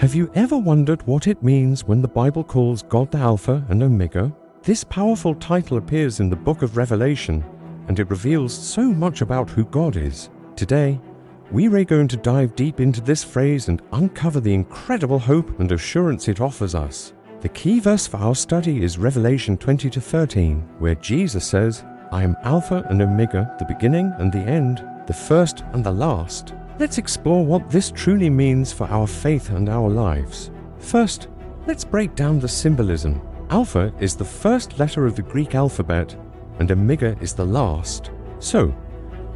Have you ever wondered what it means when the Bible calls God the Alpha and Omega? This powerful title appears in the book of Revelation, and it reveals so much about who God is. Today, we are going to dive deep into this phrase and uncover the incredible hope and assurance it offers us. The key verse for our study is Revelation 20-13, where Jesus says, "I am Alpha and Omega, the beginning and the end, the first and the last." Let's explore what this truly means for our faith and our lives. First, let's break down the symbolism. Alpha is the first letter of the Greek alphabet, and Omega is the last. So,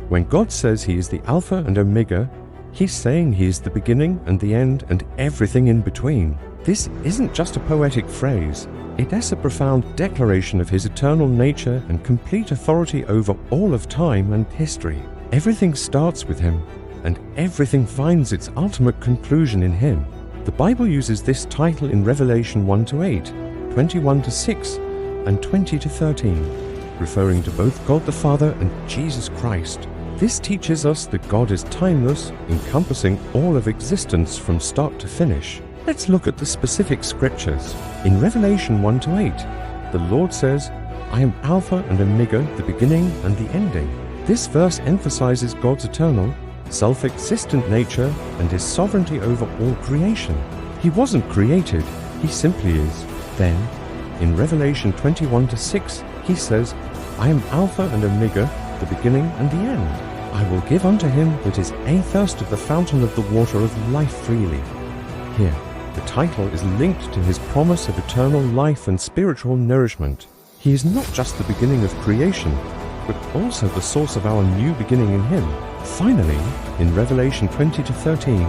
when God says He is the Alpha and Omega, He's saying He is the beginning and the end and everything in between. This isn't just a poetic phrase. It is a profound declaration of His eternal nature and complete authority over all of time and history. Everything starts with Him, and everything finds its ultimate conclusion in Him. The Bible uses this title in Revelation 1-8, 21-6, and 20-13, referring to both God the Father and Jesus Christ. This teaches us that God is timeless, encompassing all of existence from start to finish. Let's look at the specific scriptures. In Revelation 1-8, the Lord says, "I am Alpha and Omega, the beginning and the ending." This verse emphasizes God's eternal, self-existent nature and His sovereignty over all creation. He wasn't created, He simply is. Then, in Revelation 21-6, He says, "I am Alpha and Omega, the beginning and the end. I will give unto him that is athirst of the fountain of the water of life freely." Here, the title is linked to His promise of eternal life and spiritual nourishment. He is not just the beginning of creation, but also the source of our new beginning in Him. Finally, in Revelation 20-13,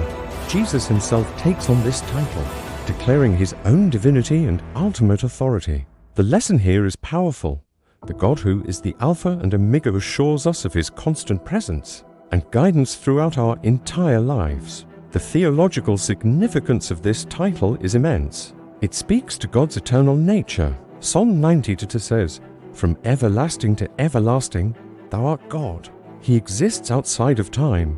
Jesus Himself takes on this title, declaring His own divinity and ultimate authority. The lesson here is powerful. The God who is the Alpha and Omega assures us of His constant presence and guidance throughout our entire lives. The theological significance of this title is immense. It speaks to God's eternal nature. Psalm 90:2 says, "From everlasting to everlasting, Thou art God." He exists outside of time,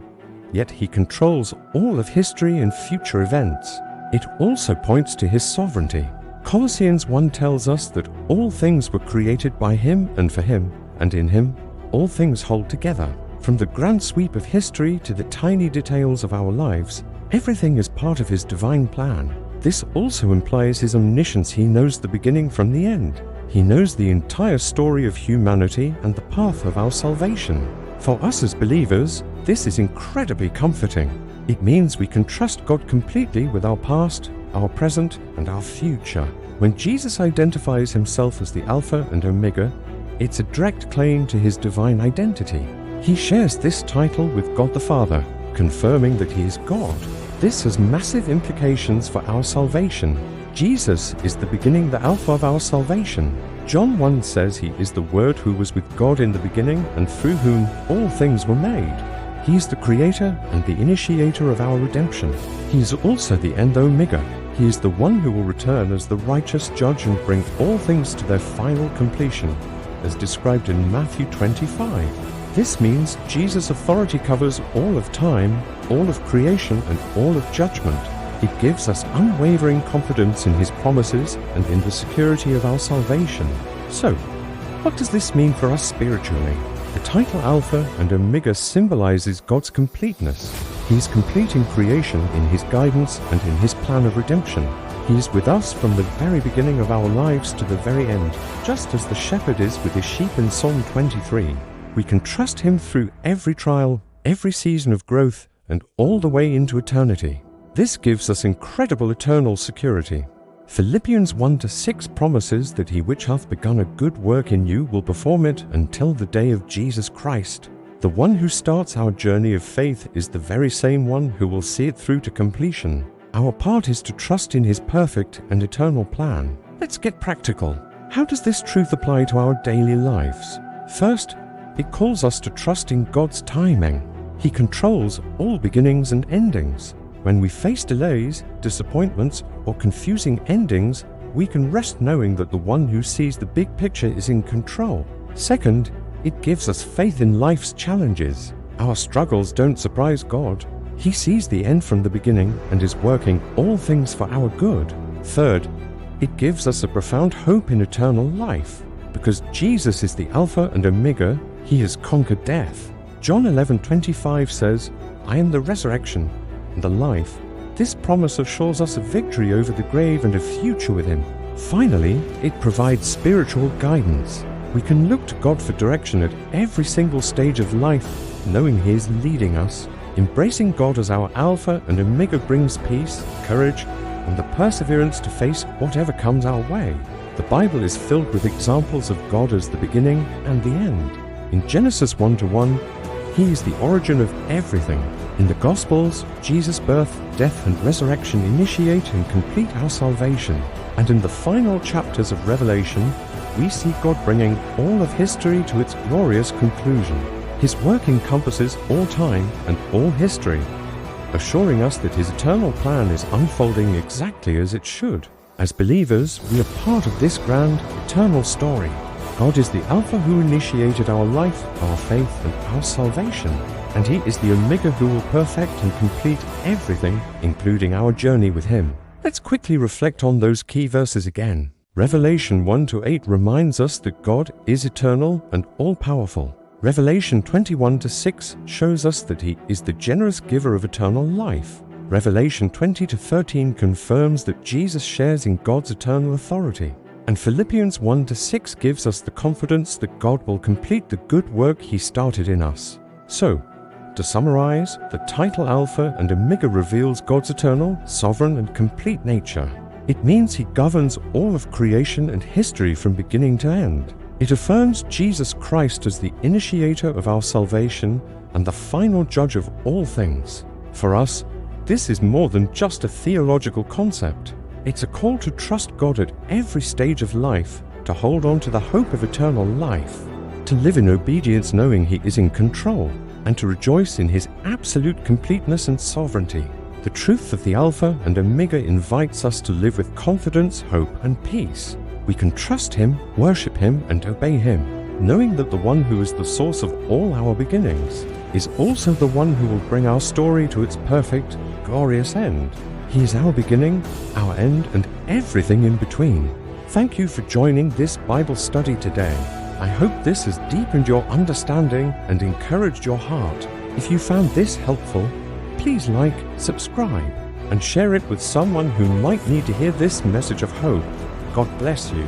yet He controls all of history and future events. It also points to His sovereignty. Colossians 1 tells us that all things were created by Him and for Him, and in Him all things hold together. From the grand sweep of history to the tiny details of our lives, everything is part of His divine plan. This also implies His omniscience. He knows the beginning from the end. He knows the entire story of humanity and the path of our salvation. For us as believers, this is incredibly comforting. It means we can trust God completely with our past, our present, and our future. When Jesus identifies Himself as the Alpha and Omega, it's a direct claim to His divine identity. He shares this title with God the Father, confirming that He is God. This has massive implications for our salvation. Jesus is the beginning, the Alpha of our salvation. John 1 says He is the Word who was with God in the beginning and through whom all things were made. He is the Creator and the initiator of our redemption. He is also the end Omega. He is the one who will return as the righteous judge and bring all things to their final completion, as described in Matthew 25. This means Jesus' authority covers all of time, all of creation, and all of judgment. It gives us unwavering confidence in His promises and in the security of our salvation. So, what does this mean for us spiritually? The title Alpha and Omega symbolizes God's completeness. He is complete in creation, in His guidance, and in His plan of redemption. He is with us from the very beginning of our lives to the very end, just as the shepherd is with his sheep in Psalm 23. We can trust Him through every trial, every season of growth, and all the way into eternity. This gives us incredible eternal security. Philippians 1-6 promises that He which hath begun a good work in you will perform it until the day of Jesus Christ. The one who starts our journey of faith is the very same one who will see it through to completion. Our part is to trust in His perfect and eternal plan. Let's get practical. How does this truth apply to our daily lives? First, it calls us to trust in God's timing. He controls all beginnings and endings. When we face delays, disappointments, or confusing endings, we can rest knowing that the one who sees the big picture is in control. Second, it gives us faith in life's challenges. Our struggles don't surprise God. He sees the end from the beginning and is working all things for our good. Third, it gives us a profound hope in eternal life. Because Jesus is the Alpha and Omega, he has conquered death. John 11:25 says, "I am the resurrection and the life." This promise assures us a victory over the grave and a future with him. Finally, it provides spiritual guidance. We can look to God for direction at every single stage of life, knowing he is leading us. Embracing God as our Alpha and Omega brings peace, courage, and the perseverance to face whatever comes our way. The Bible is filled with examples of God as the beginning and the end. In Genesis 1:1, he is the origin of everything. In the Gospels, Jesus' birth, death, and resurrection initiate and complete our salvation. And in the final chapters of Revelation, we see God bringing all of history to its glorious conclusion. His work encompasses all time and all history, assuring us that his eternal plan is unfolding exactly as it should. As believers, we are part of this grand, eternal story. God is the Alpha who initiated our life, our faith, and our salvation. And he is the Omega who will perfect and complete everything, including our journey with him. Let's quickly reflect on those key verses again. Revelation 1-8 reminds us that God is eternal and all-powerful. Revelation 21-6 shows us that he is the generous giver of eternal life. Revelation 20-13 confirms that Jesus shares in God's eternal authority. And Philippians 1-6 gives us the confidence that God will complete the good work he started in us. So, to summarize, the title Alpha and Omega reveals God's eternal, sovereign, and complete nature. It means he governs all of creation and history from beginning to end. It affirms Jesus Christ as the initiator of our salvation and the final judge of all things. For us, this is more than just a theological concept. It's a call to trust God at every stage of life, to hold on to the hope of eternal life, to live in obedience knowing he is in control, and to rejoice in his absolute completeness and sovereignty. The truth of the Alpha and Omega invites us to live with confidence, hope, and peace. We can trust him, worship him, and obey him, knowing that the one who is the source of all our beginnings is also the one who will bring our story to its perfect, glorious end. He is our beginning, our end, and everything in between. Thank you for joining this Bible study today. I hope this has deepened your understanding and encouraged your heart. If you found this helpful, please like, subscribe, and share it with someone who might need to hear this message of hope. God bless you.